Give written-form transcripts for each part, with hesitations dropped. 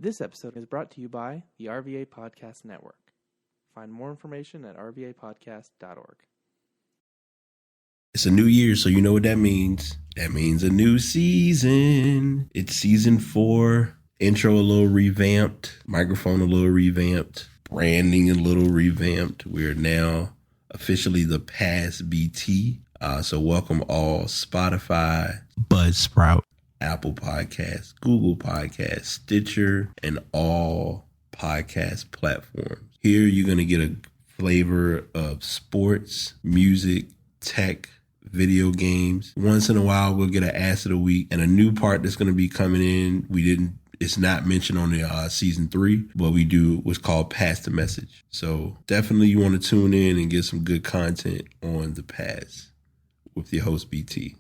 This episode is brought to you by the RVA Podcast Network. Find more information at rvapodcast.org. It's a new year, so you know what that means. That means a new season. It's season 4. Intro a little revamped. Microphone a little revamped. Branding a little revamped. We're now officially the Past BT. So welcome all Spotify, Buzzsprout, Apple Podcasts, Google Podcasts, Stitcher, and all podcast platforms. Here you're going to get a flavor of sports, music, tech, video games. Once in a while, we'll get an Ass of the Week and a new part that's going to be coming in. It's not mentioned on the season 3, but we do what's called Pass the Message. So definitely you want to tune in and get some good content on the Pass with your host, BT.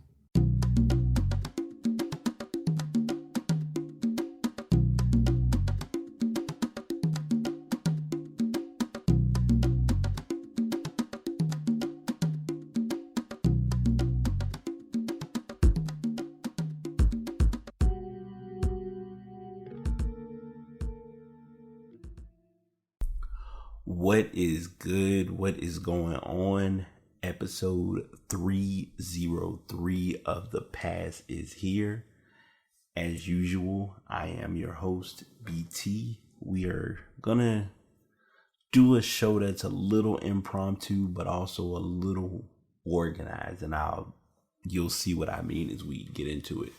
What is good? What is going on? Episode 303 of The Pass is here. As usual, I am your host, BT. We are gonna do a show that's a little impromptu, but also a little organized, and you'll see what I mean as we get into it.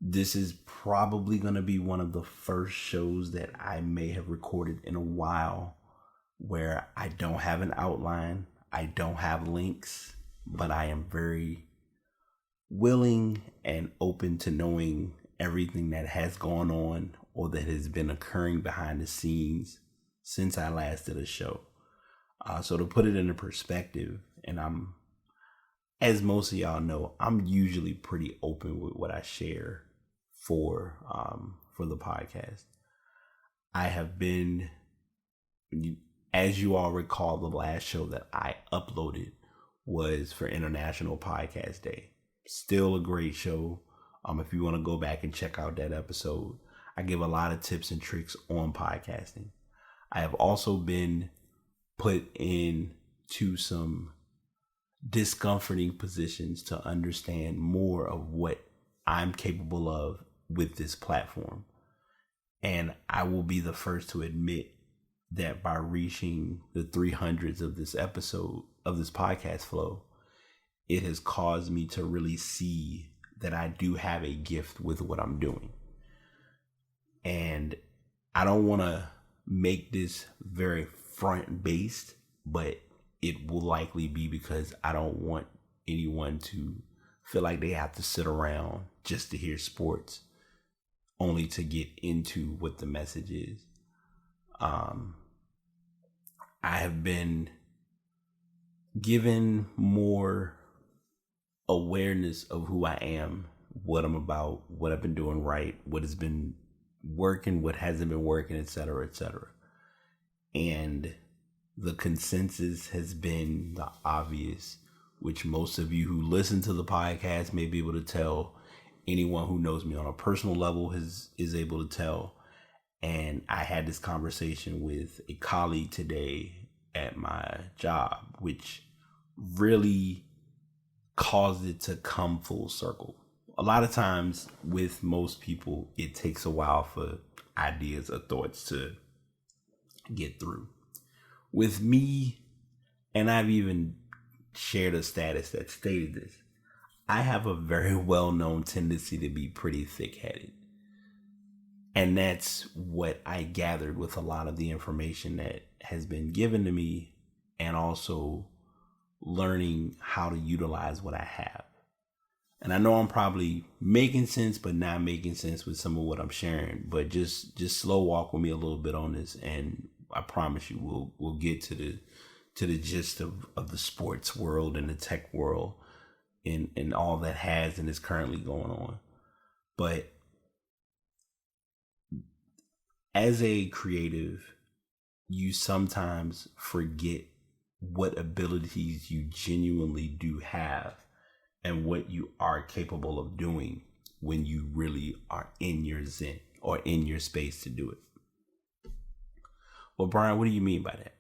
This is probably gonna be one of the first shows that I may have recorded in a while where I don't have an outline, I don't have links, but I am very willing and open to knowing everything that has gone on or that has been occurring behind the scenes since I last did a show. So to put it into perspective, and as most of y'all know, I'm usually pretty open with what I share for the podcast. I have been, as you all recall, the last show that I uploaded was for International Podcast Day. Still a great show. If you want to go back and check out that episode, I give a lot of tips and tricks on podcasting. I have also been put into some discomforting positions to understand more of what I'm capable of with this platform. And I will be the first to admit that by reaching the 300s of this episode of this podcast flow, it has caused me to really see that I do have a gift with what I'm doing. And I don't want to make this very front based, but it will likely be because I don't want anyone to feel like they have to sit around just to hear sports, only to get into what the message is. I have been given more awareness of who I am, what I'm about, what I've been doing right, what has been working, what hasn't been working, etc., etc. And the consensus has been the obvious, which most of you who listen to the podcast may be able to tell. Anyone who knows me on a personal level is able to tell. And I had this conversation with a colleague today at my job, which really caused it to come full circle. A lot of times with most people, it takes a while for ideas or thoughts to get through. With me, and I've even shared a status that stated this, I have a very well-known tendency to be pretty thick-headed. And that's what I gathered with a lot of the information that has been given to me, and also learning how to utilize what I have. And I know I'm probably making sense, but not making sense with some of what I'm sharing. But just slow walk with me a little bit on this, and I promise you we'll get to the gist of the sports world and the tech world and all that has and is currently going on. But as a creative, you sometimes forget what abilities you genuinely do have and what you are capable of doing when you really are in your zen. or in your space to do it. Well, Brian, what do you mean by that?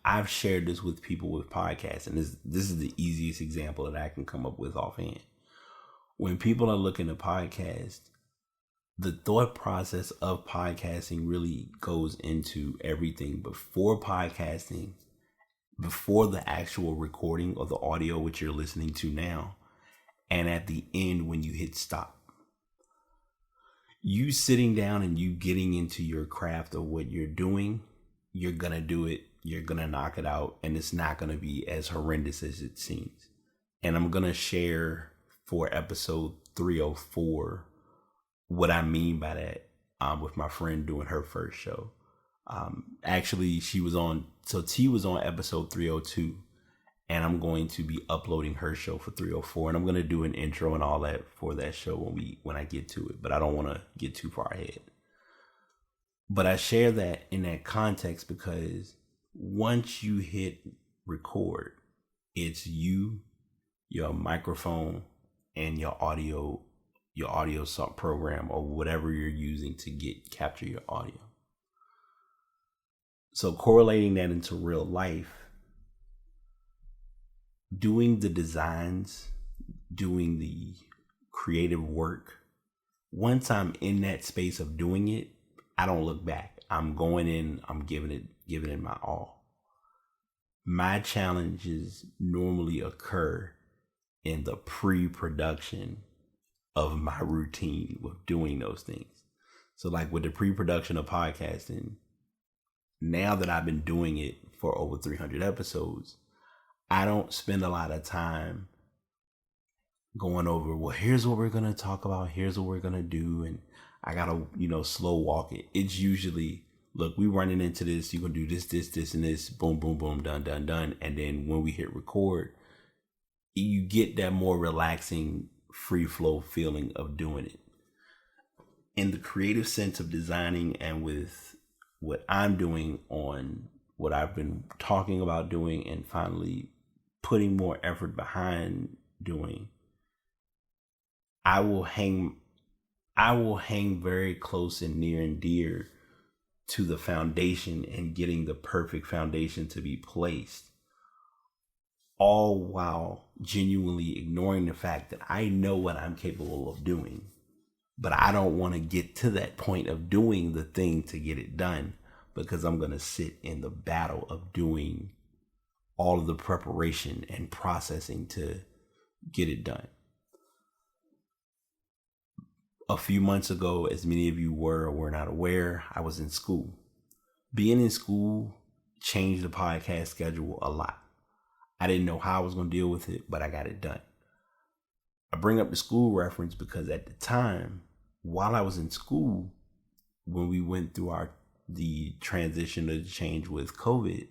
I've shared this with people with podcasts, and this is the easiest example that I can come up with offhand. When people are looking to podcast, the thought process of podcasting really goes into everything before podcasting, before the actual recording of the audio which you're listening to now, and at the end when you hit stop. You sitting down and you getting into your craft of what you're doing, you're going to do it, you're going to knock it out, and it's not going to be as horrendous as it seems. And I'm going to share for episode 304 what I mean by that with my friend doing her first show. Actually, she was on, so T was on episode 302, and I'm going to be uploading her show for 304, and I'm going to do an intro and all that for that show when I get to it, but I don't want to get too far ahead. But I share that in that context because once you hit record, it's you, your microphone, and your audio program or whatever you're using to capture your audio. So correlating that into real life, doing the designs, doing the creative work, once I'm in that space of doing it, I don't look back. I'm going in, I'm giving it my all. My challenges normally occur in the pre-production of my routine with doing those things. So like with the pre-production of podcasting, now that I've been doing it for over 300 episodes, I don't spend a lot of time going over, well, here's what we're going to talk about. Here's what we're going to do. And I got to, slow walk it. It's usually, look, we running into this. You're going to do this, and this. Boom, boom, boom, done. And then when we hit record, you get that more relaxing, free flow feeling of doing it. In the creative sense of designing and with what I'm doing on what I've been talking about doing and finally putting more effort behind doing, I will hang very close and near and dear to the foundation and getting the perfect foundation to be placed, all while genuinely ignoring the fact that I know what I'm capable of doing, but I don't want to get to that point of doing the thing to get it done because I'm going to sit in the battle of doing all of the preparation and processing to get it done. A few months ago, as many of you were or were not aware, I was in school. Being in school changed the podcast schedule a lot. I didn't know how I was going to deal with it, but I got it done. I bring up the school reference because at the time, while I was in school, when we went through the transition or the change with COVID,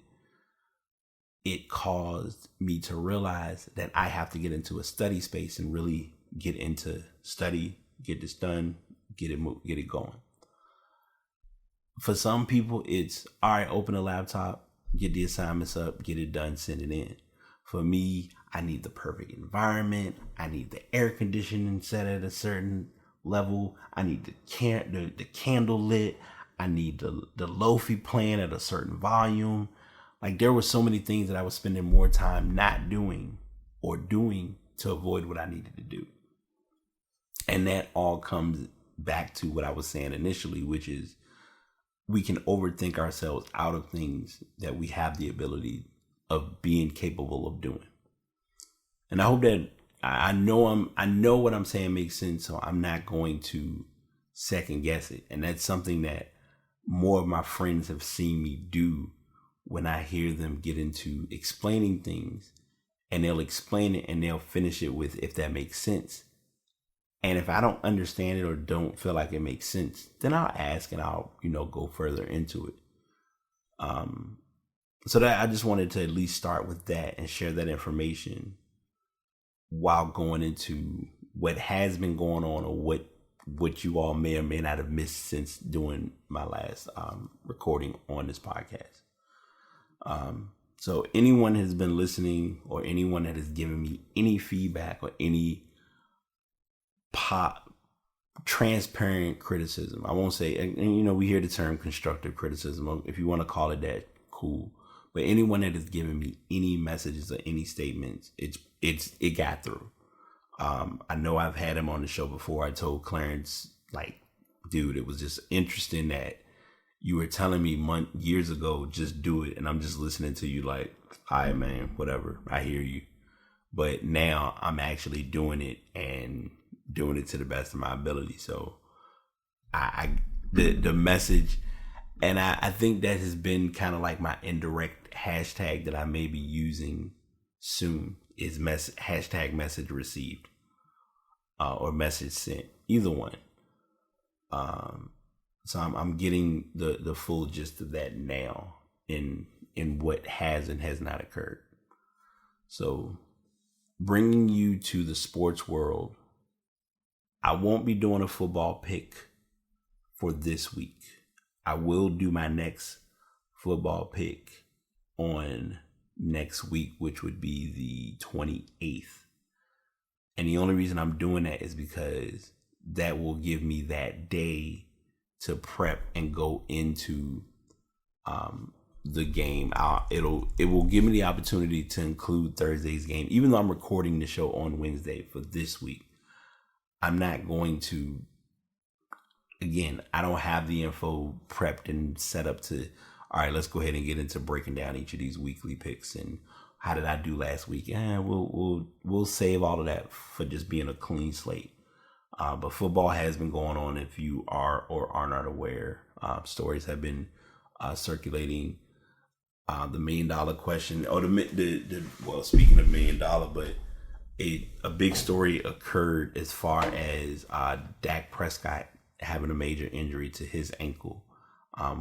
it caused me to realize that I have to get into a study space and really get into study, get this done, get it going. For some people, it's all right, open a laptop, get the assignments up, get it done, send it in. For me, I need the perfect environment. I need the air conditioning set at a certain level. I need the candle lit. I need the lo-fi playing at a certain volume. Like there were so many things that I was spending more time not doing or doing to avoid what I needed to do. And that all comes back to what I was saying initially, which is we can overthink ourselves out of things that we have the ability of being capable of doing. And I hope that I know what I'm saying makes sense, so I'm not going to second guess it. And that's something that more of my friends have seen me do when I hear them get into explaining things, and they'll explain it and they'll finish it with, if that makes sense. And if I don't understand it or don't feel like it makes sense, then I'll ask and I'll, go further into it. So that I just wanted to at least start with that and share that information while going into what has been going on or what you all may or may not have missed since doing my last recording on this podcast. So anyone has been listening, or anyone that has given me any feedback or any transparent criticism, I won't say, and we hear the term constructive criticism. If you want to call it that, cool. But anyone that has given me any messages or any statements, it got through. I know I've had him on the show before. I told Clarence, like, dude, it was just interesting that you were telling me years ago, just do it. And I'm just listening to you like, all right, man, whatever. I hear you. But now I'm actually doing it and doing it to the best of my ability. So the message, and I think that has been kind of like my indirect hashtag that I may be using soon is hashtag message received or message sent, either one. So I'm getting the full gist of that now in what has and has not occurred. So bringing you to the sports world, I won't be doing a football pick for this week. I will do my next football pick on next week, which would be the 28th. And the only reason I'm doing that is because that will give me that day to prep and go into the game. It will give me the opportunity to include Thursday's game, even though I'm recording the show on Wednesday for this week. I'm not going to. Again, I don't have the info prepped and set up to. All right, let's go ahead and get into breaking down each of these weekly picks and how did I do last week. We'll save all of that for just being a clean slate. But football has been going on. If you are or are not aware, stories have been circulating. The $1 million question, or well, speaking of $1 million, but a big story occurred as far as Dak Prescott having a major injury to his ankle.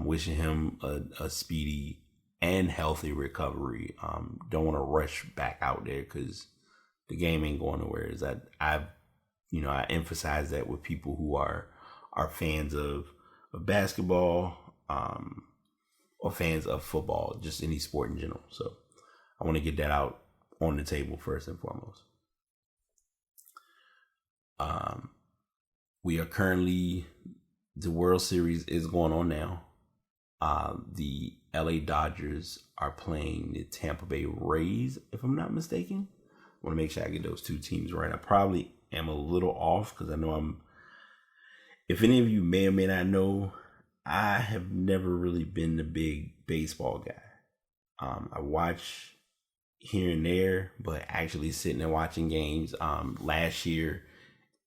Wishing him a speedy and healthy recovery. Don't want to rush back out there because the game ain't going nowhere. I emphasize that with people who are fans of basketball or fans of football, just any sport in general. So I want to get that out on the table first and foremost. We are currently, the World Series is going on now. The LA Dodgers are playing the Tampa Bay Rays, if I'm not mistaken. I want to make sure I get those two teams right. I probably am a little off because I know if any of you may or may not know, I have never really been the big baseball guy. I watch here and there, but actually sitting and watching games. Last year,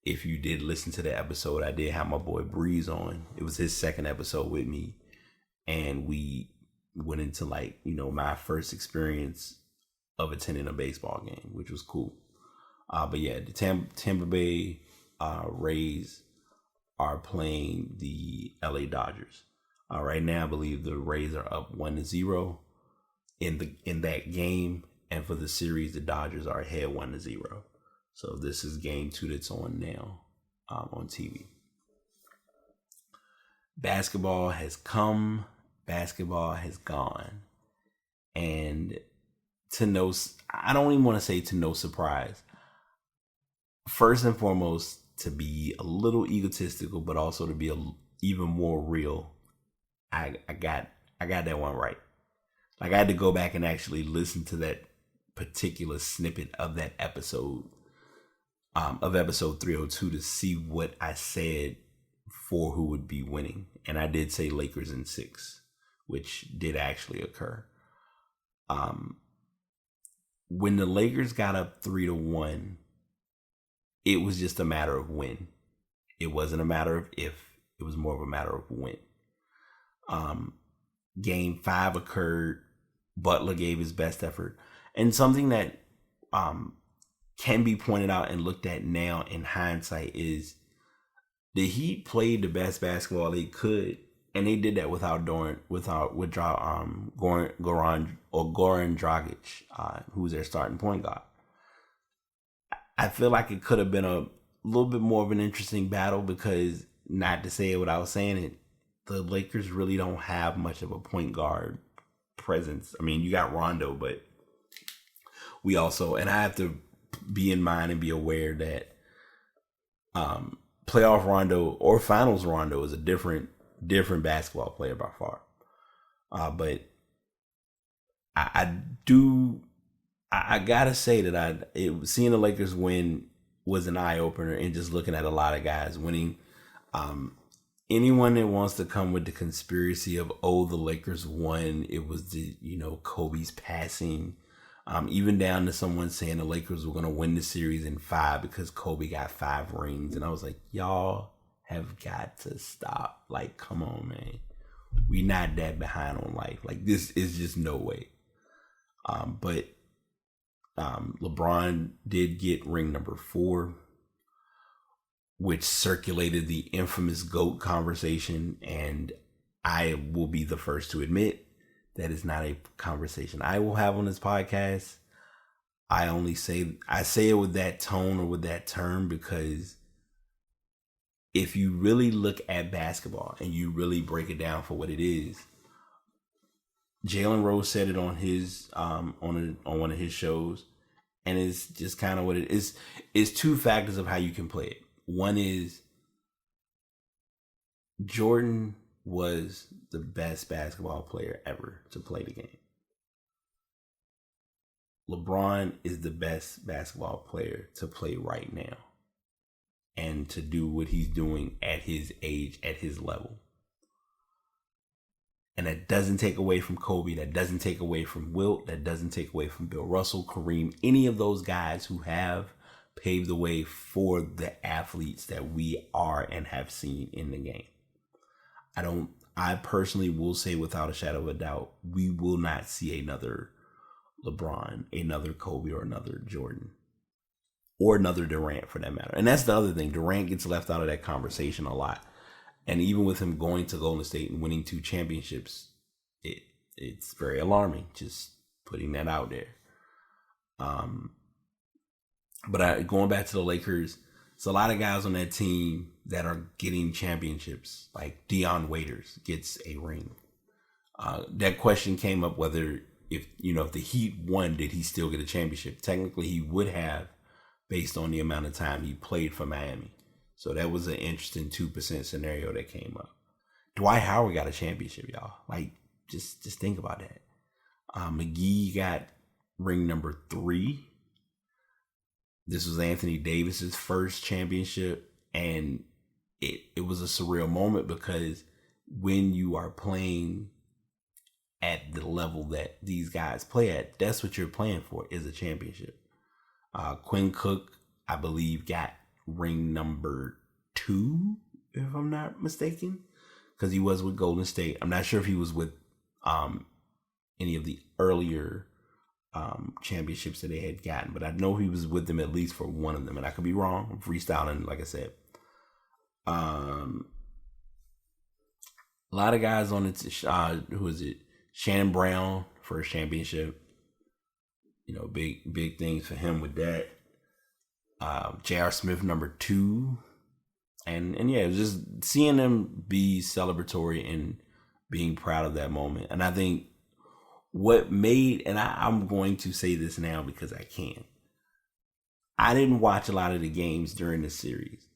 if you did listen to the episode, I did have my boy Breeze on. It was his second episode with me. And we went into my first experience of attending a baseball game, which was cool. But yeah, the Tampa Bay Rays are playing the LA Dodgers. Right now, I believe the Rays are up 1-0 in that game. And for the series, the Dodgers are ahead 1-0. So this is game 2 that's on now on TV. Basketball has come, basketball has gone. And I don't even want to say to no surprise. First and foremost, to be a little egotistical, but also to be even more real, I got that one right. I had to go back and actually listen to that particular snippet of that episode, of episode 302, to see what I said for who would be winning. And I did say Lakers in 6, which did actually occur. When the Lakers got up 3-1, it was just a matter of when. It wasn't a matter of if. It was more of a matter of when. Game 5 occurred. Butler gave his best effort. And something that can be pointed out and looked at now in hindsight is the Heat played the best basketball they could, and they did that without Goran Dragic, who's their starting point guard. I feel like it could have been a little bit more of an interesting battle because, not to say it without saying it, the Lakers really don't have much of a point guard presence. I mean, you got Rondo, but we also, and I have to be in mind and be aware that playoff Rondo or finals Rondo is a different basketball player by far. But I gotta say that seeing the Lakers win was an eye opener, and just looking at a lot of guys winning. Anyone that wants to come with the conspiracy of, oh, the Lakers won, it was the, Kobe's passing, even down to someone saying the Lakers were going to win the series in 5 because Kobe got 5 rings. And I was like, y'all have got to stop. Like, come on, man. We not that behind on life. Like, this is just no way. But LeBron did get ring number 4, which circulated the infamous GOAT conversation. And I will be the first to admit that is not a conversation I will have on this podcast. I say it with that tone or with that term because if you really look at basketball and you really break it down for what it is, Jalen Rose said it on his on one of his shows, and it's just kind of what it is. It's 2 factors of how you can play it. One is Jordan was the best basketball player ever to play the game. LeBron is the best basketball player to play right now and to do what he's doing at his age, at his level. And that doesn't take away from Kobe. That doesn't take away from Wilt. That doesn't take away from Bill Russell, Kareem, any of those guys who have paved the way for the athletes that we are and have seen in the game. I personally will say without a shadow of a doubt, we will not see another LeBron, another Kobe, or another Jordan, or another Durant for that matter. And that's the other thing. Durant gets left out of that conversation a lot. And even with him going to Golden State and winning 2 championships, it's very alarming. Just putting that out there. But going back to the Lakers, it's a lot of guys on that team that are getting championships. Like Dion Waiters gets a ring. That question came up whether if the Heat won, did he still get a championship? Technically, he would have, based on the amount of time he played for Miami. So that was an interesting 2% scenario that came up. Dwight Howard got a championship, y'all. Like, just think about that. McGee got ring number 3. This was Anthony Davis's first championship, and it was a surreal moment because when you are playing at the level that these guys play at, that's what you're playing for, is a championship. Quinn Cook, I believe, got ring number 2, if I'm not mistaken, because he was with Golden State. I'm not sure if he was with any of the earlier championships that they had gotten, but I know he was with them at least for one of them, and I could be wrong. I'm freestyling, like I said. A lot of guys on it. Who is it? Shannon Brown for a championship. Big things for him with that. J.R. Smith number 2, and yeah, just seeing them be celebratory and being proud of that moment. And I think what made, and I'm going to say this now because I can. I didn't watch a lot of the games during the series.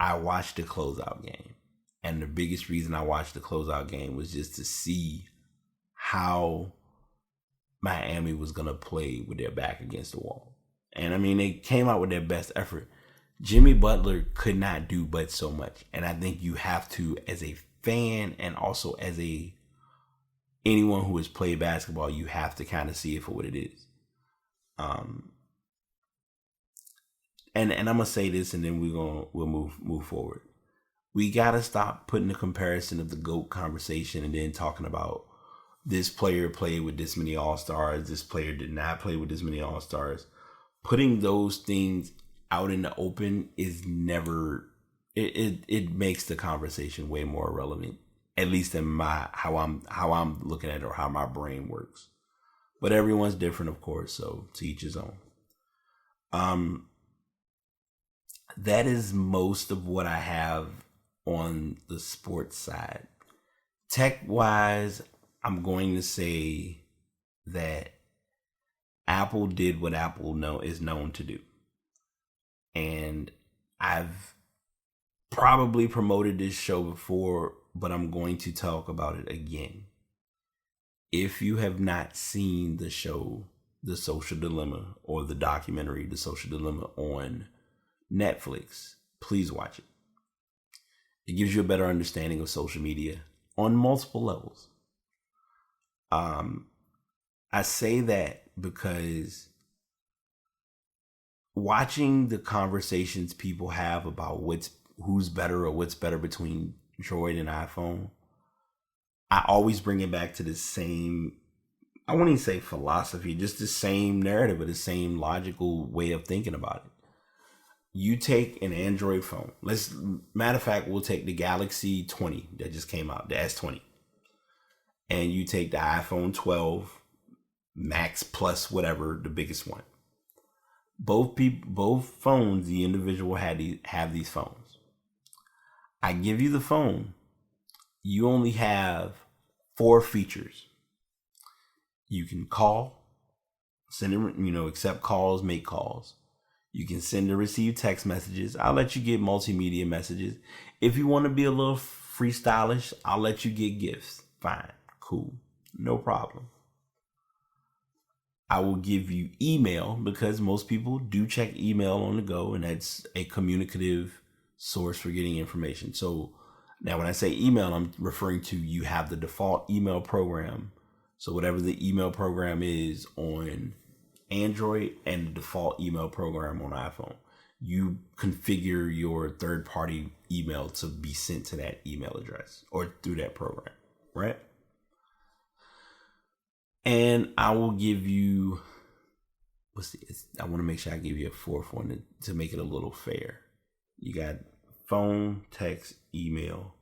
I watched the closeout game. And the biggest reason I watched the closeout game was just to see how Miami was going to play with their back against the wall. And I mean, they came out with their best effort. Jimmy Butler could not do but so much. And I think you have to, as a fan and also as anyone who has played basketball, you have to kind of see it for what it is. And I'm gonna say this, and then we'll move forward. We gotta stop putting the comparison of the GOAT conversation and then talking about this player played with this many All-Stars, this player did not play with this many All-Stars. Putting those things out in the open is never. It makes the conversation way more relevant, at least in how I'm looking at it or how my brain works. But everyone's different, of course, so to each his own. That is most of what I have on the sports side. Tech-wise, I'm going to say that Apple did what Apple is known to do. And I've probably promoted this show before, but I'm going to talk about it again. If you have not seen the show The Social Dilemma, or the documentary The Social Dilemma on Netflix, please watch it. It gives you a better understanding of social media on multiple levels. I say that because watching the conversations people have about who's better or what's better between Droid and iPhone, I always bring it back to the same, I wouldn't even say philosophy, just the same narrative or the same logical way of thinking about it. You take an Android phone. Matter of fact, we'll take the Galaxy 20 that just came out, the S20. And you take the iPhone 12 Max Plus, whatever, the biggest one. Both phones, the individual have these phones. I give you the phone. You only have 4 features. You can call, send, accept calls, make calls. You can send and receive text messages. I'll let you get multimedia messages. If you want to be a little freestylish, I'll let you get gifts. Fine, cool, no problem. I will give you email because most people do check email on the go, and that's a communicative source for getting information. So now when I say email, I'm referring to you have the default email program. So whatever the email program is on Android and the default email program on iPhone, you configure your third-party email to be sent to that email address or through that program, right? And I will give you, I want to make sure I give you a 4th one to make it a little fair. You got phone, text, email,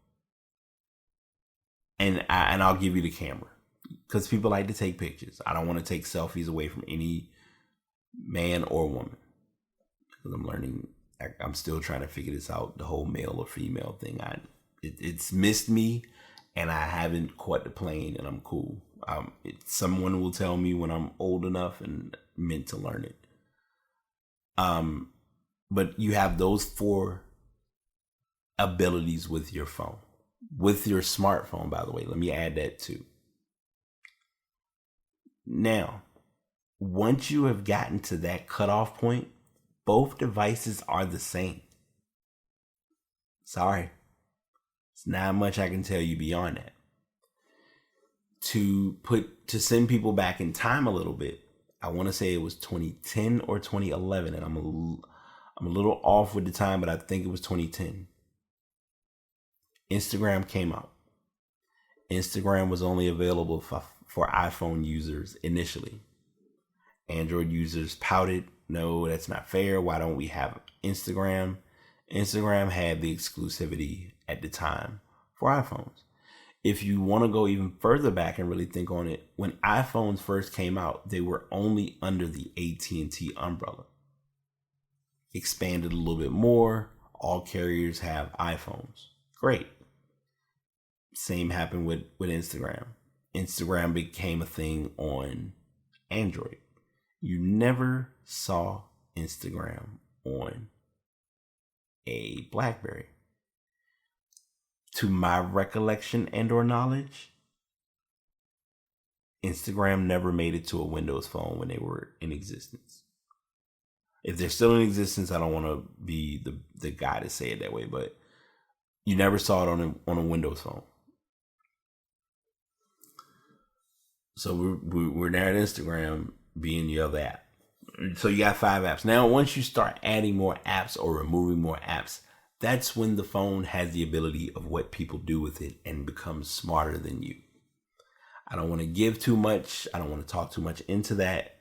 and I'll give you the camera because people like to take pictures. I don't want to take selfies away from any man or woman because I'm still trying to figure this out, the whole male or female thing. It's missed me, and I haven't caught the plane, and I'm cool. Someone will tell me when I'm old enough and meant to learn it. But you have those 4 abilities with your phone, with your smartphone, by the way. Let me add that too. Now, once you have gotten to that cutoff point, both devices are the same. Sorry. It's not much I can tell you beyond that. To send people back in time a little bit, I want to say it was 2010 or 2011, and I'm a little off with the time, but I think it was 2010. Instagram came out. Instagram was only available for iPhone users initially. Android users pouted, no, that's not fair. Why don't we have Instagram? Instagram had the exclusivity at the time for iPhones. If you want to go even further back and really think on it, when iPhones first came out, they were only under the AT&T umbrella. Expanded a little bit more. All carriers have iPhones. Great. Same happened with Instagram. Instagram became a thing on Android. You never saw Instagram on a BlackBerry. To my recollection and or knowledge, Instagram never made it to a Windows phone when they were in existence. If they're still in existence, I don't want to be the guy to say it that way, but you never saw it on a Windows phone. So we're there at Instagram being the other app. So you got 5 apps. Now, once you start adding more apps or removing more apps, that's when the phone has the ability of what people do with it and becomes smarter than you. I don't want to give too much. I don't want to talk too much into that.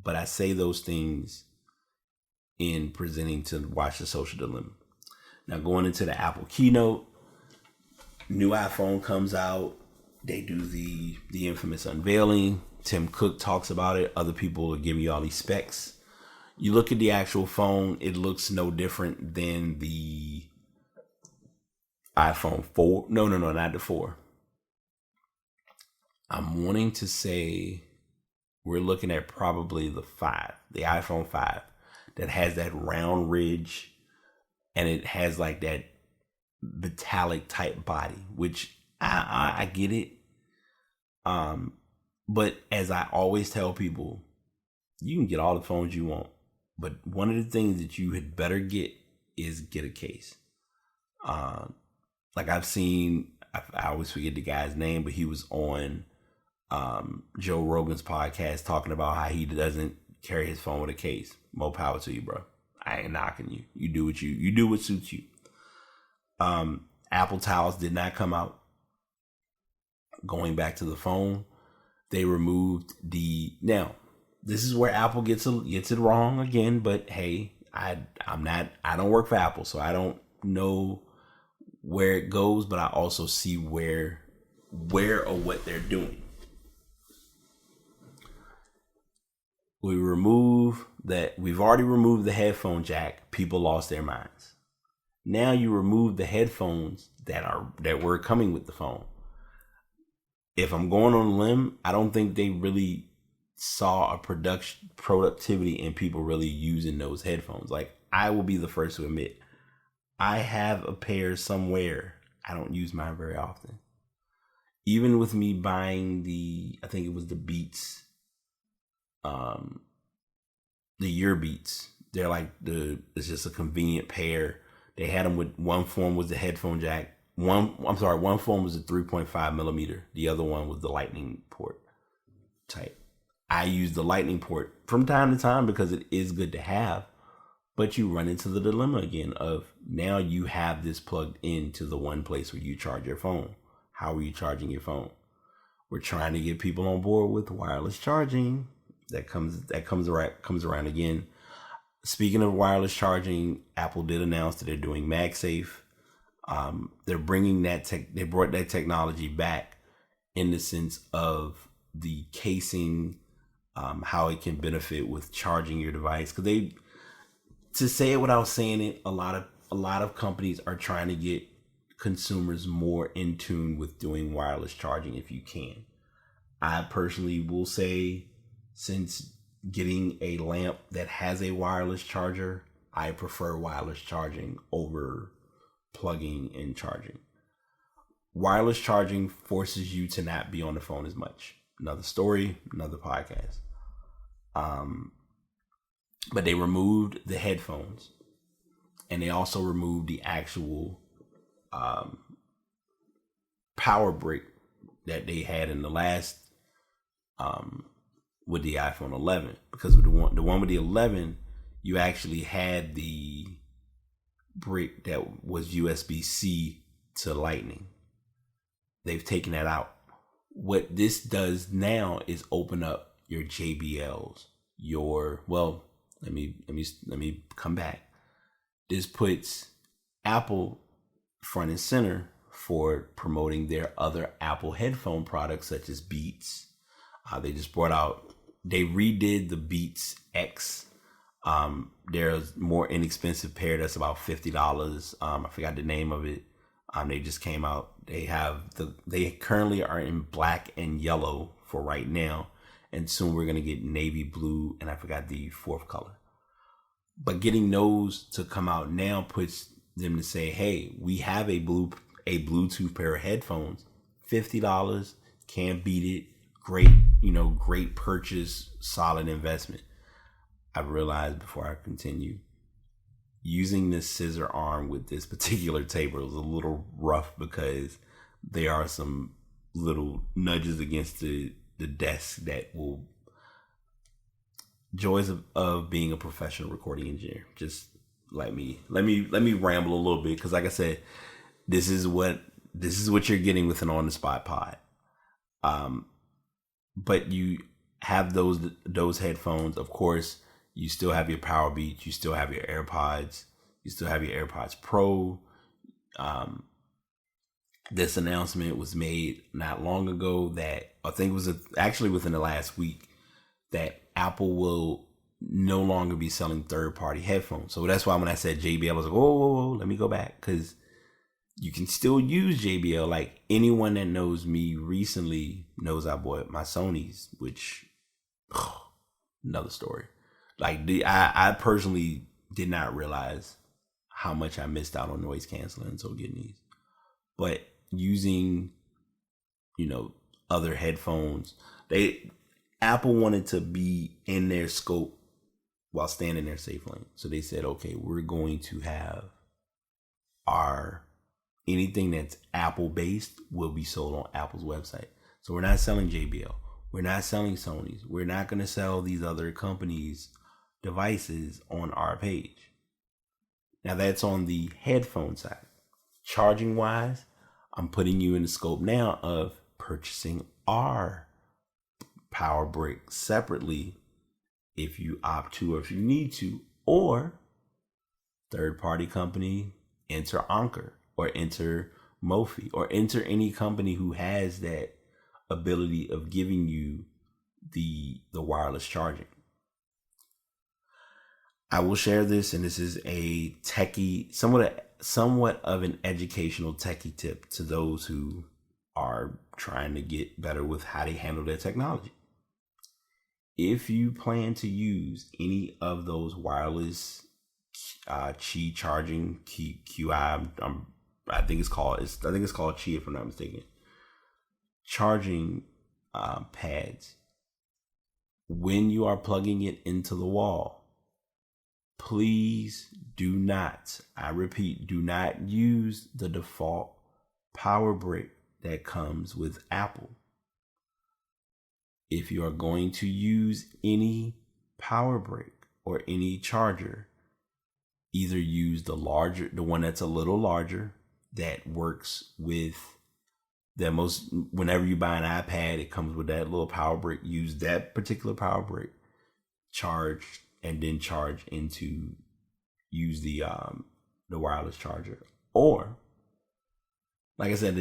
But I say those things in presenting to Watch the Social Dilemma. Now, going into the Apple keynote, new iPhone comes out. They do the infamous unveiling. Tim Cook talks about it. Other people are giving you all these specs. You look at the actual phone, it looks no different than the iPhone 4. No, not the 4. I'm wanting to say we're looking at probably the iPhone 5 that has that round ridge and it has like that metallic type body, which I get it. But as I always tell people, you can get all the phones you want, but one of the things that you had better get is get a case. Like I've seen, I always forget the guy's name, but he was on Joe Rogan's podcast talking about how he doesn't carry his phone with a case. More power to you, bro. I ain't knocking you. You do what suits you. Apple Towels did not come out. Going back to the phone, they removed now this is where Apple gets it wrong again, but hey, I don't work for Apple, so I don't know where it goes, but I also see where or what they're doing. We've already removed the headphone jack. People lost their minds. Now you remove the headphones that were coming with the phone. If I'm going on a limb, I don't think they really saw a productivity in people really using those headphones. Like, I will be the first to admit, I have a pair somewhere. I don't use mine very often. Even with me buying I think it was the Beats, the Earbeats. They're like it's just a convenient pair. They had them with one form was the headphone jack. One form was a 3.5 millimeter. The other one was the lightning port type. I use the lightning port from time to time because it is good to have, but you run into the dilemma again of now you have this plugged into the one place where you charge your phone. How are you charging your phone? We're trying to get people on board with wireless charging. That comes around again. Speaking of wireless charging, Apple did announce that they're doing MagSafe. They're bringing they brought that technology back in the sense of the casing, how it can benefit with charging your device. Because to say it without saying it, a lot of companies are trying to get consumers more in tune with doing wireless charging if you can. I personally will say, since getting a lamp that has a wireless charger, I prefer wireless charging over plugging and charging. Wireless charging forces you to not be on the phone as much. Another story, another podcast. But they removed the headphones, and they also removed the actual power brick that they had in the last with the iPhone 11, because with the one with the 11, you actually had the brick that was USB-C to Lightning. They've taken that out. What this does now is open up your JBLs, let me come back. This puts Apple front and center for promoting their other Apple headphone products such as Beats. They redid the Beats X. There's a more inexpensive pair that's about $50. I forgot the name of it. They just came out. They currently are in black and yellow for right now, and soon we're gonna get navy blue, and I forgot the fourth color. But getting those to come out now puts them to say, hey, we have a Bluetooth pair of headphones, $50, can't beat it. Great purchase, solid investment. I realized before I continue, using this scissor arm with this particular taper was a little rough because there are some little nudges against the desk that will joys of being a professional recording engineer. Just let me ramble a little bit, because like I said, this is what you're getting with an on the spot pod. But you have those headphones. Of course, you still have your Powerbeats, you still have your AirPods, you still have your AirPods Pro. This announcement was made not long ago that I think it was actually within the last week, that Apple will no longer be selling third-party headphones. So that's why when I said JBL, I was like, whoa, let me go back, because you can still use JBL. Like anyone that knows me recently knows I bought my Sonys, which another story. Like I personally did not realize how much I missed out on noise canceling until getting these. But using, other headphones, Apple wanted to be in their scope while staying in their safe lane. So they said, okay, we're going to have anything that's Apple based will be sold on Apple's website. So we're not selling JBL. We're not selling Sony's. We're not going to sell these other companies' devices on our page. Now that's on the headphone side. Charging wise, I'm putting you in the scope now of purchasing our power brick separately if you opt to or if you need to, or third party company, enter Anker or enter Mophie or enter any company who has that ability of giving you the wireless charging. I will share this, and this is a techie, somewhat of an educational techie tip to those who are trying to get better with how they handle their technology. If you plan to use any of those wireless Qi charging, QI, I think it's called Qi if I'm not mistaken, charging pads, when you are plugging it into the wall, please do not, I repeat, do not use the default power brick that comes with Apple. If you are going to use any power brick or any charger, either use the one that's a little larger that works with whenever you buy an iPad, it comes with that little power brick. Use that particular power brick, charge, and then use the wireless charger. Or, like I said,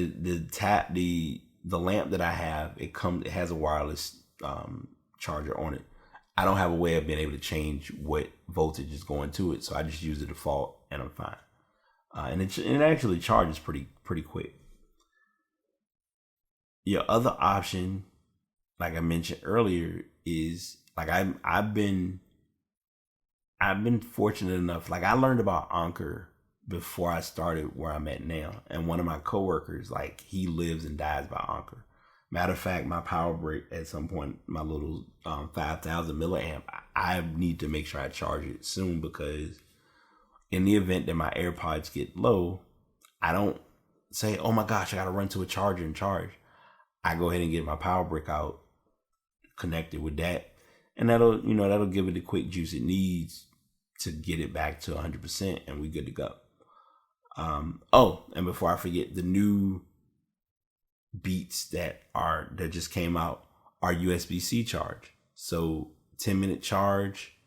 the lamp that I have, it has a wireless charger on it. I don't have a way of being able to change what voltage is going to it, so I just use the default and I'm fine. And it actually charges pretty quick. Your other option, like I mentioned earlier, is like I've been fortunate enough. Like I learned about Anker before I started where I'm at now, and one of my coworkers, like he lives and dies by Anker. Matter of fact, my power brick at some point, my little 5,000 milliamp, I need to make sure I charge it soon, because in the event that my AirPods get low, I don't say, oh my gosh, I gotta run to a charger and charge. I go ahead and get my power brick out, connected with that, and that'll give it the quick juice it needs to get it back to 100%, and we good to go. And before I forget, the new Beats that just came out are USB-C charge. So 10-minute charge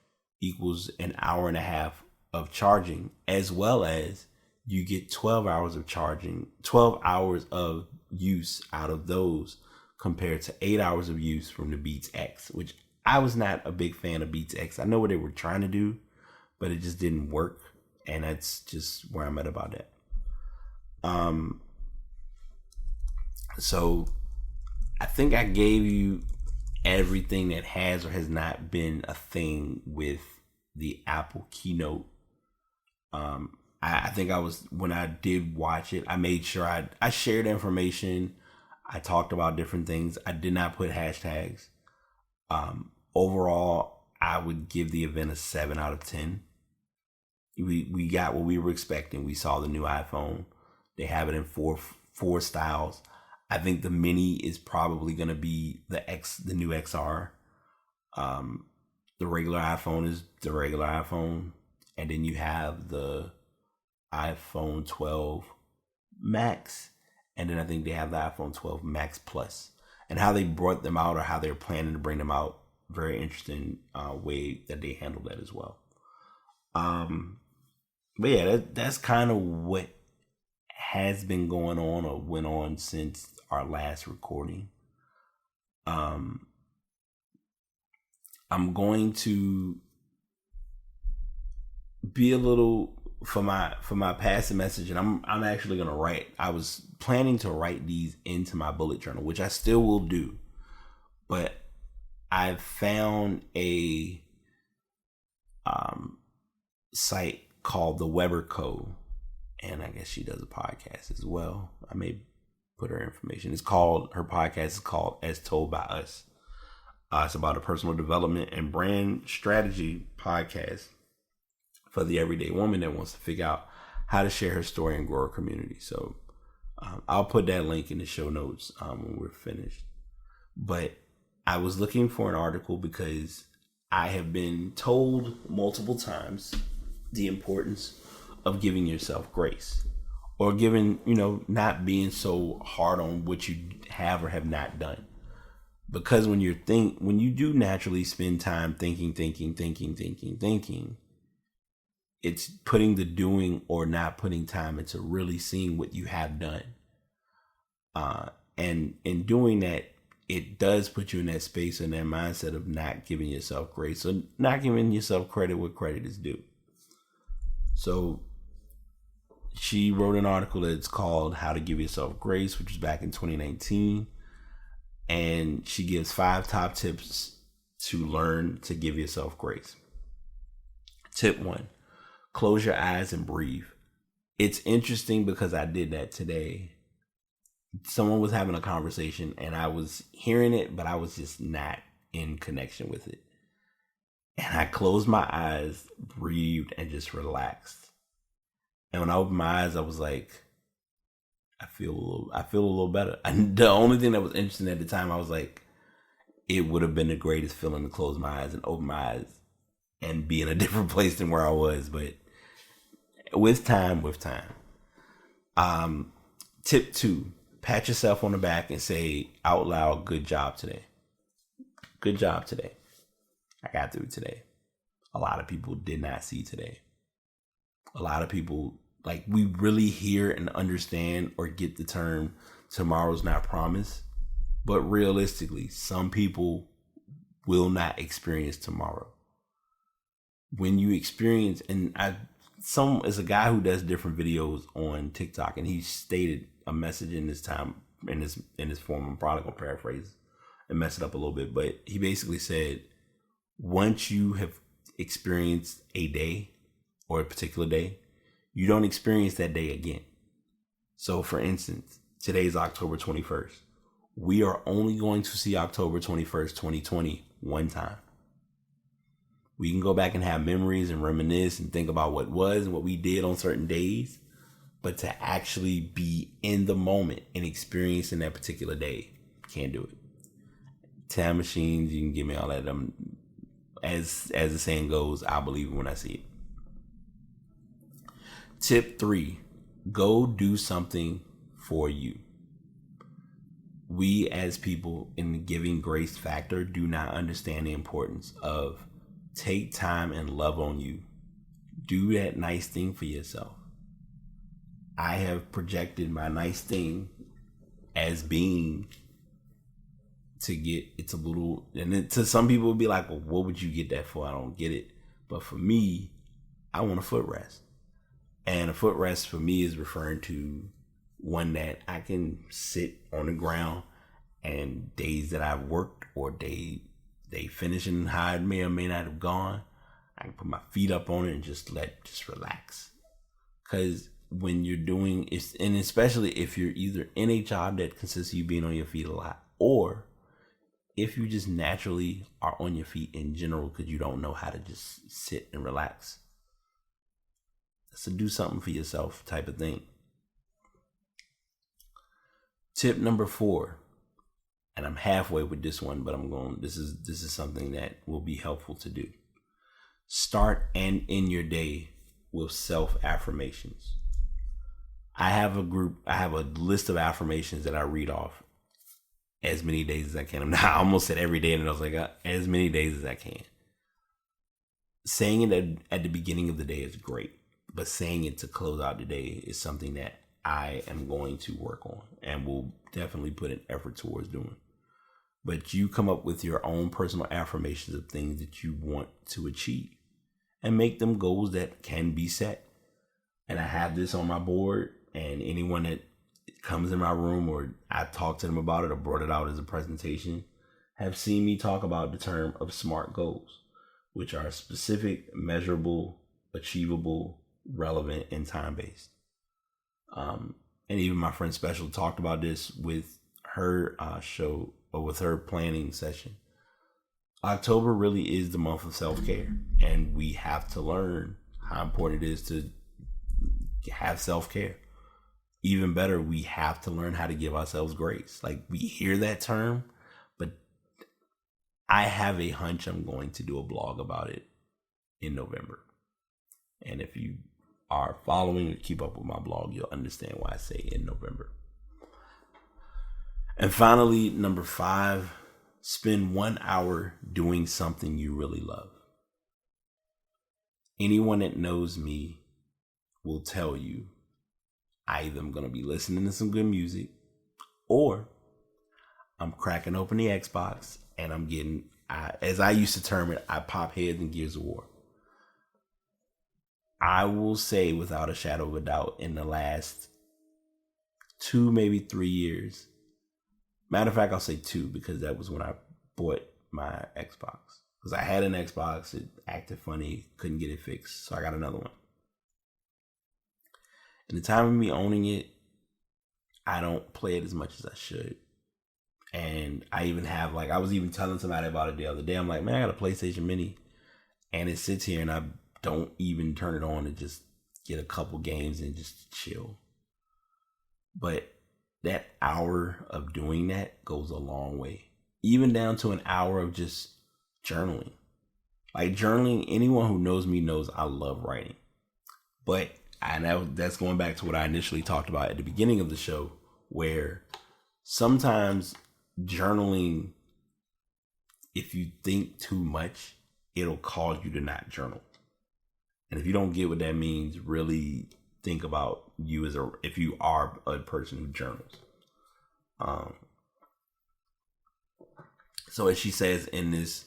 equals an hour and a half of charging, as well as you get 12 hours of charging, 12 hours of use out of those, compared to 8 hours of use from the Beats X, which I was not a big fan of Beats X. I know what they were trying to do, but it just didn't work. And that's just where I'm at about that. So I think I gave you everything that has or has not been a thing with the Apple keynote. I think when I did watch it, I made sure I shared information. I talked about different things. I did not put hashtags. Overall, I would give the event a 7 out of 10. We got what we were expecting. We saw the new iPhone. They have it in four styles. I think the mini is probably going to be the new XR. The regular iPhone is the regular iPhone. And then you have the iPhone 12 Max. And then I think they have the iPhone 12 Max Plus. And how they brought them out, or how they're planning to bring them out, very interesting way that they handled that as well. But yeah, that's kind of what has been going on or went on since our last recording. I'm going to be a little for my passing message, and I'm actually gonna write. I was planning to write these into my bullet journal, which I still will do, but I found a site called the Weber Code, and I guess she does a podcast as well. I may put her information. Her podcast is called As Told by Us. It's about a personal development and brand strategy podcast for the everyday woman that wants to figure out how to share her story and grow her community. So I'll put that link in the show notes when we're finished. But I was looking for an article because I have been told multiple times the importance of giving yourself grace, or giving, not being so hard on what you have or have not done. Because when you do naturally spend time thinking, it's putting the doing or not putting time into really seeing what you have done. And in doing that, it does put you in that space and that mindset of not giving yourself grace, or not giving yourself credit where credit is due. So she wrote an article that's called How to Give Yourself Grace, which was back in 2019. And she gives 5 top tips to learn to give yourself grace. Tip 1, close your eyes and breathe. It's interesting because I did that today. Someone was having a conversation and I was hearing it, but I was just not in connection with it. And I closed my eyes, breathed, and just relaxed. And when I opened my eyes, I was like, I feel a little better. And the only thing that was interesting at the time, I was like, it would have been the greatest feeling to close my eyes and open my eyes and be in a different place than where I was. But with time. Tip 2, pat yourself on the back and say out loud, good job today. Good job today. I got through today. A lot of people did not see today. A lot of people, we really hear and understand or get the term tomorrow's not promised. But realistically, some people will not experience tomorrow. When you experience, is a guy who does different videos on TikTok, and he stated a message in this time, in this form. I'm probably gonna paraphrase and mess it up a little bit, but he basically said, once you have experienced a day or a particular day, you don't experience that day again. So for instance, today is October 21st. We are only going to see October 21st, 2020 one time. We can go back and have memories and reminisce and think about what was and what we did on certain days, but to actually be in the moment and experiencing that particular day, can't do it. Time machines, you can give me all that. As the saying goes, I believe it when I see it. Tip 3, go do something for you. We as people in the giving grace factor do not understand the importance of take time and love on you. Do that nice thing for yourself. I have projected my nice thing as being to get, it's a little, and to some people would be like, well, what would you get that for? I don't get it. But for me, I want a footrest. And a footrest for me is referring to one that I can sit on the ground, and days that I've worked or they finishing how it may or may not have gone, I can put my feet up on it and just relax. Because when you're doing it, and especially if you're either in a job that consists of you being on your feet a lot, or if you just naturally are on your feet in general because you don't know how to just sit and relax. So do something for yourself type of thing. Tip number 4, and I'm halfway with this one, but this is something that will be helpful to do. Start and end your day with self-affirmations. I have a list of affirmations that I read off as many days as I can. I almost said every day, and I was like, as many days as I can. Saying it at the beginning of the day is great, but saying it to close out the day is something that I am going to work on and will definitely put an effort towards doing. But you come up with your own personal affirmations of things that you want to achieve and make them goals that can be set. And I have this on my board, and anyone that comes in my room or I talk to them about it or brought it out as a presentation have seen me talk about the term of SMART goals, which are specific, measurable, achievable, relevant, and time-based. And even my friend Special talked about this with her show or with her planning session. October really is the month of self-care, and we have to learn how important it is to have self-care. Even better, we have to learn how to give ourselves grace. Like, we hear that term, but I have a hunch I'm going to do a blog about it in November. And if you are following or keep up with my blog, you'll understand why I say in November. And finally, number 5, spend 1 hour doing something you really love. Anyone that knows me will tell you either I'm going to be listening to some good music, or I'm cracking open the Xbox and I'm getting, as I used to term it, I pop heads in Gears of War. I will say without a shadow of a doubt, in the last 2, maybe 3 years, matter of fact, I'll say 2, because that was when I bought my Xbox. Because I had an Xbox, it acted funny, couldn't get it fixed, so I got another one. In the time of me owning it, I don't play it as much as I should. And I even have, like, I was even telling somebody about it the other day. I'm like, man, I got a PlayStation Mini, and it sits here and I don't even turn it on to just get a couple games and just chill. But that hour of doing that goes a long way. Even down to an hour of just journaling. Like, journaling, anyone who knows me knows I love writing. But that's going back to what I initially talked about at the beginning of the show, where sometimes journaling, if you think too much, it'll cause you to not journal. And if you don't get what that means, really think about you if you are a person who journals. So as she says in this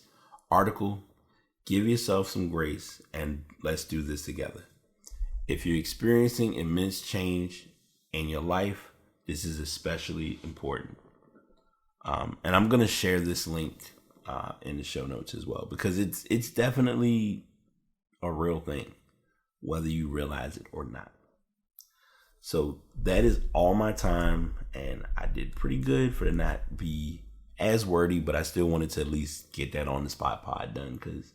article, give yourself some grace and let's do this together. If you're experiencing immense change in your life, this is especially important. And I'm going to share this link in the show notes as well, because it's definitely a real thing, whether you realize it or not. So that is all my time, and I did pretty good for to not be as wordy, but I still wanted to at least get that on the spot pod done, because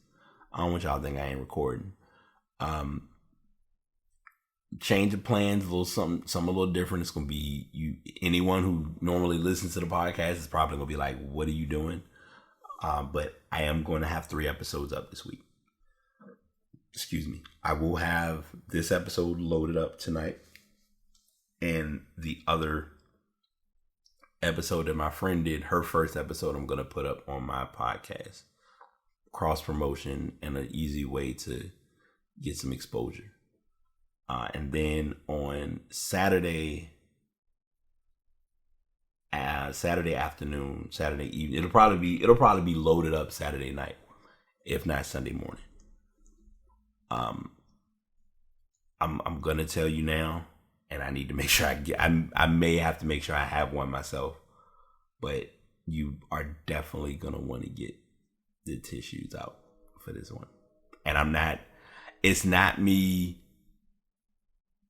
I don't want y'all to think I ain't recording. Change of plans, something a little different. It's gonna be anyone who normally listens to the podcast is probably gonna be like, what are you doing? But I am going to have 3 episodes up this week. Excuse me. I will have this episode loaded up tonight, and the other episode that my friend did, her first episode, I'm going to put up on my podcast. Cross promotion and an easy way to get some exposure. And then on Saturday afternoon, Saturday evening, it'll probably be loaded up Saturday night, if not Sunday morning. I'm gonna tell you now, and I need to make sure I may have to make sure I have one myself, but you are definitely gonna want to get the tissues out for this one. And it's not me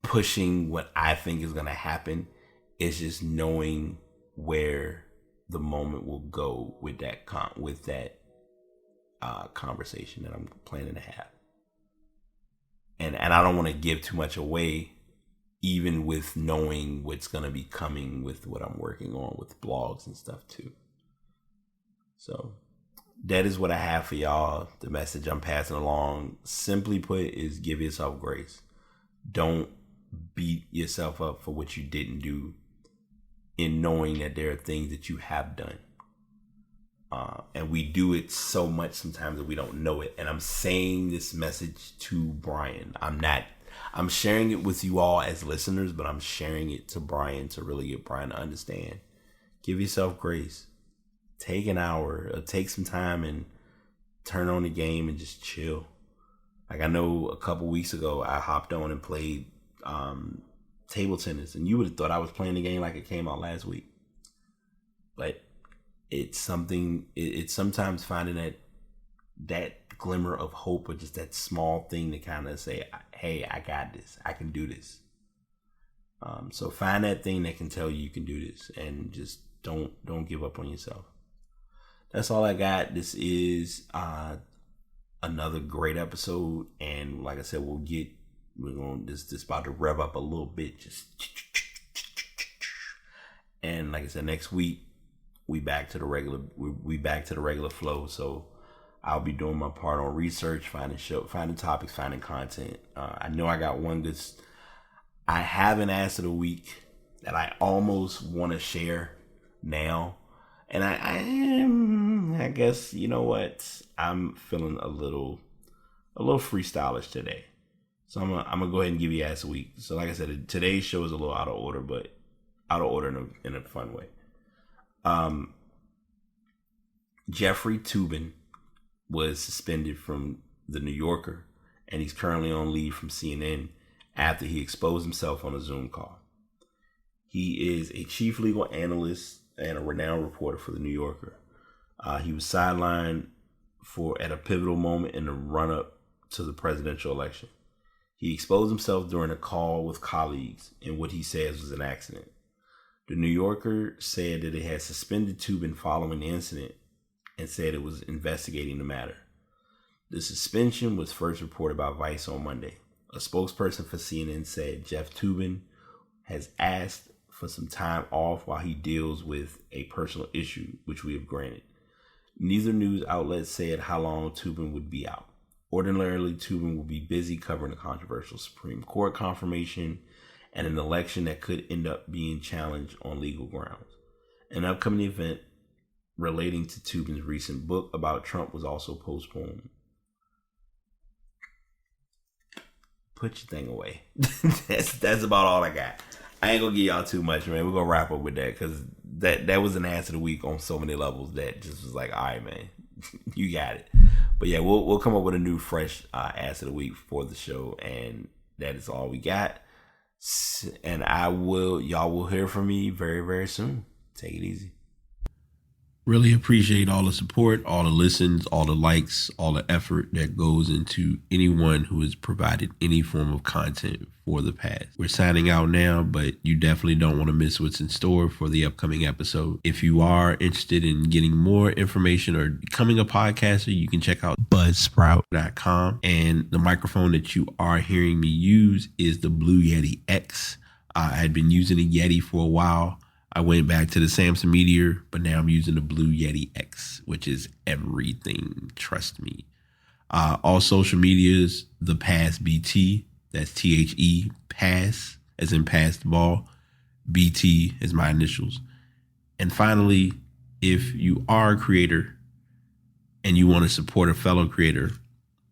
pushing what I think is gonna happen. It's just knowing where the moment will go with that conversation that I'm planning to have. And I don't want to give too much away, even with knowing what's going to be coming with what I'm working on with blogs and stuff too. So that is what I have for y'all. The message I'm passing along, simply put, is give yourself grace. Don't beat yourself up for what you didn't do, in knowing that there are things that you have done. And we do it so much sometimes that we don't know it. And I'm saying this message to Brian. I'm sharing it with you all as listeners, but I'm sharing it to Brian to really get Brian to understand. Give yourself grace. Take an hour, or take some time and turn on the game and just chill. Like, I know a couple weeks ago, I hopped on and played table tennis, and you would have thought I was playing the game like it came out last week. But it's something. It's sometimes finding that glimmer of hope, or just that small thing to kind of say, "Hey, I got this. I can do this." So find that thing that can tell you can do this, and just don't give up on yourself. That's all I got. This is another great episode, and like I said, we're going this about to rev up a little bit, and like I said, next week we back to the regular flow. So I'll be doing my part on research, finding topics, finding content. I know I got one good. I have an ass of the week that I almost want to share now. And I guess, you know what? I'm feeling a little freestylish today. So I'm gonna go ahead and give you ass a week. So like I said, today's show is a little out of order, but out of order in a fun way. Jeffrey Toobin was suspended from The New Yorker, and he's currently on leave from CNN after he exposed himself on a Zoom call. He is a chief legal analyst and a renowned reporter for The New Yorker. He was sidelined at a pivotal moment in the run-up to the presidential election. He exposed himself during a call with colleagues in what he says was an accident. The New Yorker said that it had suspended Toobin following the incident and said it was investigating the matter. The suspension was first reported by Vice on Monday. A spokesperson for CNN said Jeff Toobin has asked for some time off while he deals with a personal issue, which we have granted. Neither news outlet said how long Toobin would be out. Ordinarily, Toobin will be busy covering a controversial Supreme Court confirmation and an election that could end up being challenged on legal grounds. An upcoming event relating to Toobin's recent book about Trump was also postponed. Put your thing away. That's about all I got. I ain't gonna give y'all too much, man. We're gonna wrap up with that because that was an ass of the week on so many levels that just was like, all right, man, you got it. But yeah, we'll come up with a new fresh ass of the week for the show, and that is all we got. And y'all will hear from me very, very soon. Take it easy. Really appreciate all the support, all the listens, all the likes, all the effort that goes into anyone who has provided any form of content for the past. We're signing out now, but you definitely don't want to miss what's in store for the upcoming episode. If you are interested in getting more information or becoming a podcaster, you can check out buzzsprout.com. And the microphone that you are hearing me use is the Blue Yeti X. I had been using a Yeti for a while. I went back to the Samson Meteor, but now I'm using the Blue Yeti X, which is everything. Trust me. All social medias, The Pass BT. That's THE, pass, as in pass the ball. BT is my initials. And finally, if you are a creator and you want to support a fellow creator,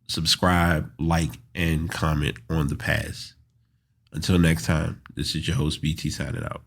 subscribe, like, and comment on The Pass. Until next time, this is your host, BT, signing out.